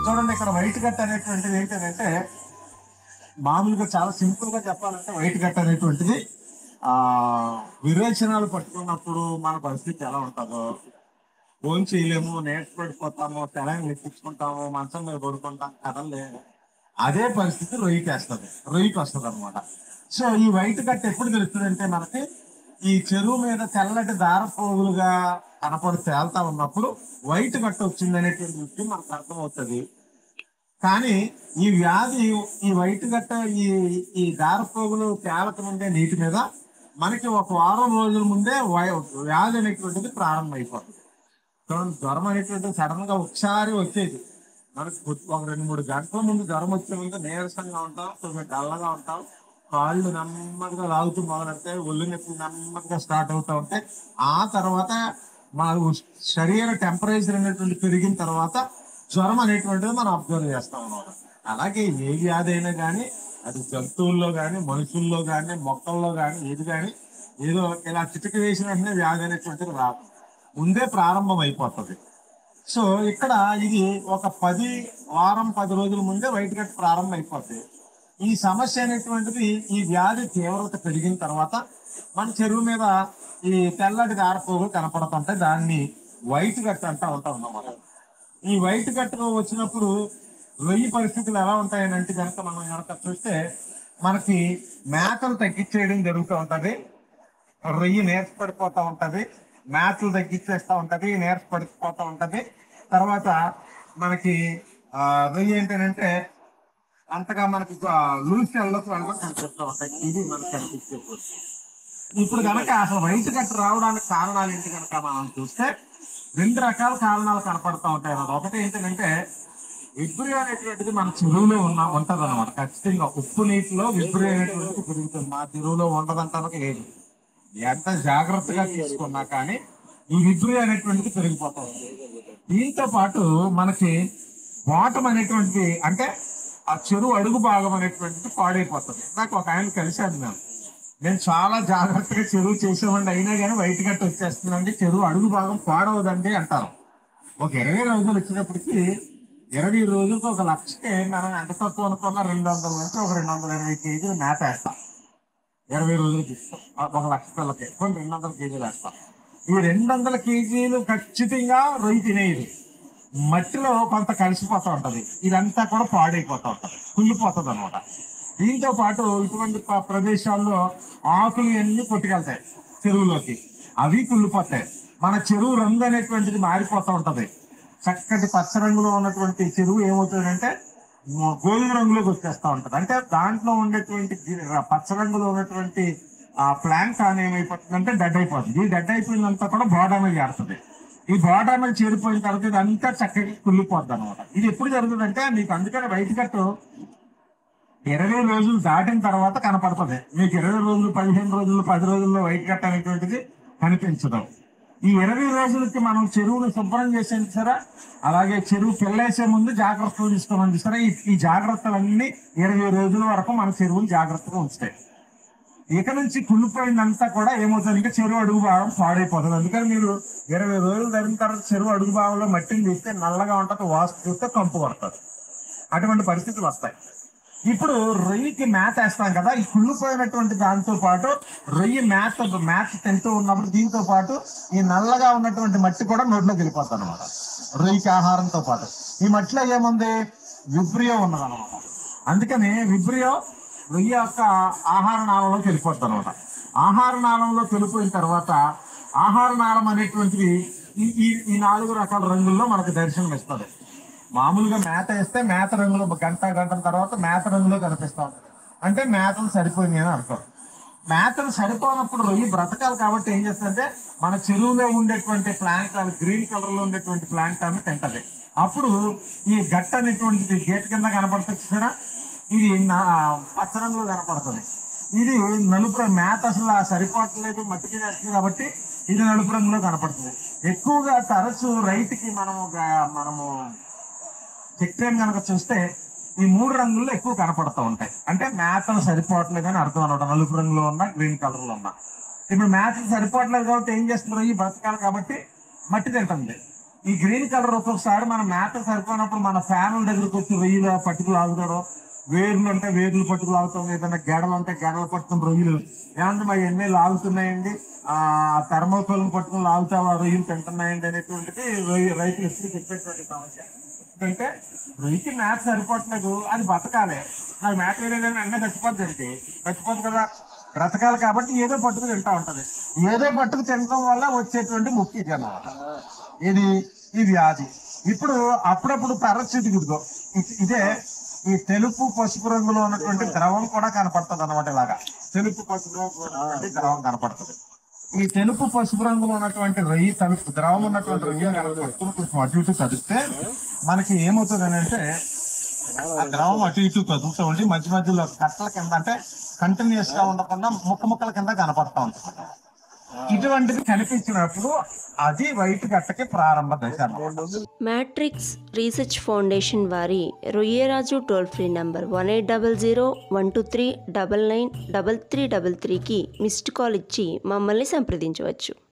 చూడండి ఇక్కడ white gut అనేటువంటిది ఏంటంటే మామూలుగా చాలా సింపుల్ గా చెప్పాలంటే వైట్ గట్ అనేటువంటిది ఆ విరేచనాలు పట్టుకున్నప్పుడు మన పరిస్థితి ఎలా ఉంటుందో ఫోన్ చేయలేము, నేర్చు పడిపోతాము, తెలంగాణ ఎక్కించుకుంటాము, మంచం మీద పడుకుంటాం, కదలలేము. అదే పరిస్థితి రొయ్యికి వస్తుంది అనమాట. సో ఈ వైట్ గట్ ఎప్పుడు తెలుస్తుంది అంటే మనకి ఈ చెరువు మీద తెల్లటి దారపోగులుగా కనపడి తేలుతా ఉన్నప్పుడు వైట్ గట్ వచ్చింది అనేటువంటి విషయం మనకు అర్థమవుతుంది. కానీ ఈ వ్యాధి, ఈ వైట్ గట్ట, ఈ ఈ దారపోగులు తేలక ముందే నీటి మీద మనకి ఒక వారం రోజుల ముందే వ్యాధి అనేటువంటిది ప్రారంభమైపోతుంది. చూడండి, జ్వరం అనేటువంటిది సడన్ గా ఒకసారి వచ్చేది. మనకి ఒక 2-3 గంటల ముందు జ్వరం వచ్చే ముందు నీరసంగా ఉంటాం, కొంచెం డల్లగా ఉంటాం, కాళ్ళు నెమ్మదిగా లాగుతూ మొదలెడతాయి, ఒళ్ళు నొప్పి నెమ్మదిగా స్టార్ట్ అవుతూ ఉంటాయి. ఆ తర్వాత మన శరీర టెంపరేచర్ అనేటువంటి పెరిగిన తర్వాత జ్వరం అనేటువంటిది మనం అబ్జర్వ్ చేస్తాం అన్నమాట. అలాగే ఏ వ్యాధి అయినా కానీ అది జంతువుల్లో కానీ మనుషుల్లో కానీ మొక్కల్లో కానీ ఏది కానీ ఏదో ఇలా చిటిక వేసిన వెంటనే వ్యాధి అనేటువంటిది రాదు, ముందే ప్రారంభం అయిపోతుంది. సో ఇక్కడ ఇది ఒక 10 రోజుల ముందే వైట్ గట్ ప్రారంభం అయిపోతుంది. ఈ సమస్య అనేటువంటిది, ఈ వ్యాధి తీవ్రత పెరిగిన తర్వాత మన చెరువు మీద ఈ తెల్లటి దారపోగులు కనపడుతుంటాయి. దాన్ని వైట్ గట్ అంటా ఉంటాం అన్నమాట. ఈ వైట్ గట్ వచ్చినప్పుడు రొయ్యి పరిస్థితులు ఎలా ఉంటాయనంటే కనుక మనం కనుక చూస్తే మనకి మేతలు తగ్గించేయడం జరుగుతూ ఉంటది, రొయ్యి నీరసపడిపోతూ ఉంటది, మేతలు తగ్గించేస్తూ ఉంటది, నీరసపడిపోతూ ఉంటది. తర్వాత మనకి రొయ్యి ఏంటంటే అంతగా మనకి లూస్ వెళ్ళకు వెళ్ళడం కనిపిస్తూ ఉంటాయి. ఇది మనకు కనిపించే. ఇప్పుడు కనుక అసలు వైట్ గట్ రావడానికి కారణాలు ఏంటి కనుక మనం చూస్తే 2 రకాల కారణాలు కనపడుతూ ఉంటాయి అన్నమాట. ఒకటి ఏంటంటే విబ్రియో అనేటువంటిది మన చెరువులో ఉంటది అనమాట. ఖచ్చితంగా ఉప్పు నీటిలో విబ్రియో అనేటువంటిది పెరుగుతుంది. మా చెరువులో ఉండదంటానికి లేదు. ఎంత జాగ్రత్తగా తీసుకున్నా కానీ ఈ విబ్రియో అనేటువంటిది పెరిగిపోతా ఉంది. దీంతో పాటు మనకి బాటం అనేటువంటిది, అంటే ఆ చెరువు అడుగు భాగం అనేటువంటిది పాడైపోతుంది. నాకు ఒక ఆయన కలిశాను, నేను చాలా జాగ్రత్తగా చెరువు చేసామండి, అయినా కానీ వైట్ గట్ వచ్చేస్తుందండి, చెరువు అడుగు భాగం పాడవదండి అంటారు. ఒక 20 రోజులు వచ్చినప్పటికీ 20 రోజులకు 1,00,000కి మనం ఎంత తక్కువ అనుకున్నా 200 నుంచి ఒక 220 కేజీలు మేత వేస్తాం. 20 రోజులకి 1,00,000 పిల్లకి 200 కేజీలు వేస్తాం. ఈ 200 కేజీలు ఖచ్చితంగా రొయ్యి తినేది. మట్టిలో కొంత కలిసిపోతూ ఉంటది, ఇదంతా కూడా పాడైపోతూ ఉంటది, కుళ్ళిపోతుంది అనమాట. దీంతో పాటు ఇటువంటి ప్రదేశాల్లో ఆకులు అన్ని కొట్టుకెళ్తాయి చెరువులోకి, అవి కుళ్ళిపోతాయి. మన చెరువు రంగు అనేటువంటిది మారిపోతూ ఉంటది. చక్కటి పచ్చ రంగులో ఉన్నటువంటి చెరువు ఏమవుతుందంటే గోధుమ రంగులోకి వచ్చేస్తూ ఉంటది. అంటే దాంట్లో ఉండేటువంటి పచ్చ రంగులో ఉన్నటువంటి ఆ ప్లాంట్ అని ఏమైపోతుందంటే డెడ్ అయిపోతుంది. ఈ డెడ్ అయిపోయినంతా కూడా బాడామే చేరుతుంది. ఈ బాడామే చేరిపోయిన తర్వాత ఇదంతా చక్కగా కుళ్ళిపోద్ది అనమాట. ఇది ఎప్పుడు జరుగుతుందంటే మీకు అందుకని వైట్ గట్ 20 రోజులు దాటిన తర్వాత కనపడుతుంది. మీకు 20 రోజులు, 15 రోజులు, 10 రోజుల్లో వైట్ గట్ అనేటువంటిది కనిపించదు. ఈ 20 రోజులకి మనం చెరువును శుభ్రం చేసేది సరే, అలాగే చెరువు పిల్లేసే ముందు జాగ్రత్తలు తీసుకోమని సరే, ఈ జాగ్రత్తలన్నీ 20 రోజుల వరకు మన చెరువులు జాగ్రత్తగా ఉంచుతాయి. ఇక నుంచి కుళ్ళిపోయిందంతా కూడా ఏమవుతుంది, ఇంకా చెరువు అడుగు భాగం పాడైపోతుంది. అందుకని మీరు 20 రోజులు జరిగిన తర్వాత చెరువు అడుగు భాగంలో మట్టిని చూస్తే నల్లగా ఉంటుంది, వాసు చూస్తే కంపు పడుతుంది. అటువంటి పరిస్థితులు వస్తాయి. ఇప్పుడు రొయ్యికి మేత వేస్తాం కదా, ఈ కుళ్ళిపోయినటువంటి దాంతో పాటు రొయ్యి మేత తింటూ ఉన్నప్పుడు దీంతో పాటు ఈ నల్లగా ఉన్నటువంటి మట్టి కూడా నోట్లోకి వెళ్ళిపోతుంది అనమాట. రొయ్యికి ఆహారంతో పాటు ఈ మట్టిలో ఏముంది, విబ్రియో ఉన్నదన్నమాట. అందుకని విబ్రియో రొయ్యి యొక్క ఆహార నాళంలోకి వెళ్ళిపోతుంది అనమాట. ఆహార నాళంలోకి వెళ్ళిపోయిన తర్వాత ఆహార నాళం అనేటువంటిది ఈ 4 రకాల రంగుల్లో మనకు దర్శనం ఇస్తుంది. మామూలుగా మేత వేస్తే మేత రంగులో గంటల తర్వాత మేత రంగులో కనిపిస్తా ఉంటుంది. అంటే మేతలు సరిపోయింది అని అర్థం. మేతలు సరిపోయినప్పుడు రొయ్యి బ్రతకాలి కాబట్టి ఏం చేస్తుందంటే మన చెరువులో ఉండేటువంటి ప్లాంట్, అది గ్రీన్ కలర్ లో ఉండేటువంటి ప్లాంట్ అని తింటది. అప్పుడు ఈ గట్ట అనేటువంటిది గేట్ కింద కనపడుతుంది చూసారా, ఇది పచ్చ రంగులో కనపడుతుంది. ఇది నలుపు మేత అసలు సరిపోవట్లేదు, మట్టికి వేస్తుంది కాబట్టి ఇది నలుపు రంగులో కనపడుతుంది. ఎక్కువగా తరచు రైతుకి మనము చెక్టేం కనుక చూస్తే ఈ 3 రంగుల్లో ఎక్కువ కనపడుతూ ఉంటాయి. అంటే మేతలు సరిపోవట్లేదు అని అర్థం అనమాట. నలుపు రంగులో ఉన్న, గ్రీన్ కలర్ లో ఉన్న. ఇప్పుడు మేతలు సరిపోవట్లేదు కాబట్టి ఏం చేస్తున్నారు, ఈ బ్రతకాలి కాబట్టి మట్టి తింటుంది. ఈ గ్రీన్ కలర్ ఒక్కొక్కసారి మన మేత సరిపోయినప్పుడు మన ఫ్యాన్ దగ్గరకు వచ్చి రొయ్యలు పట్టుకు లాగుతాడు. వేర్లు అంటే వేర్లు పట్టుకు లాగుతాం, ఏదైనా గెడలు అంటే గెడలు పట్టుకుని రొయ్యలు ఏమంటే మా ఎన్ని లాగుతున్నాయండి, ఆ థర్మోకోల్ని పట్టుకుని లాగుతావా రొయ్యలు తింటున్నాయండి అనేటువంటిది రైతులు ఎప్పుడు చెప్పేటువంటి సమస్య. ఎందుకంటే రొయ్యకి మేత సరిపోవట్లేదు, అది బతకాలి, నాకు మేత వేరేదని అన్నీ చచ్చిపోద్ది, చచ్చిపోద్ది కదా, బ్రతకాలి కాబట్టి ఏదో పట్టుకు తింటా ఉంటది. ఏదో పట్టుకు తినడం వల్ల వచ్చేటువంటి ముఖ్య జనం ఇది ఈ వ్యాధి. ఇప్పుడు అప్పుడప్పుడు పరిస్థితి గుర్తు ఇదే ఈ తెలుపు పసుపు రంగులో ఉన్నటువంటి ద్రవం కూడా కనపడుతుంది అనమాట. ఇలాగా తెలుపు పసుపు రంగు ద్రవం కనపడుతుంది. ఈ తెలుపు పసుపు రంగులో ఉన్నటువంటి రొయ్యి తలుపు ద్రవం ఉన్నటువంటి రొయ్య పట్టుకుని కొంచెం అటు ఇటు కదిస్తే మనకి ఏమవుతుంది అని అంటే ఆ ద్రవం అటు ఇటు కదులుతూ ఉండి మధ్య మధ్యలో కట్టల కింద అంటే కంటిన్యూస్ గా ఉండకుండా ముక్క ముక్కల కింద కనపడతా ఉంటుంది. ఇటువంటిది కనిపించినప్పుడు అది వైట్ గట్టకి ప్రారంభ దశ. మ్యాట్రిక్స్ రీసెర్చ్ ఫౌండేషన్ వారి రొయ్యరాజు టోల్ ఫ్రీ నంబర్ 1800 123 993333కి మిస్డ్ కాల్ ఇచ్చి మమ్మల్ని సంప్రదించవచ్చు.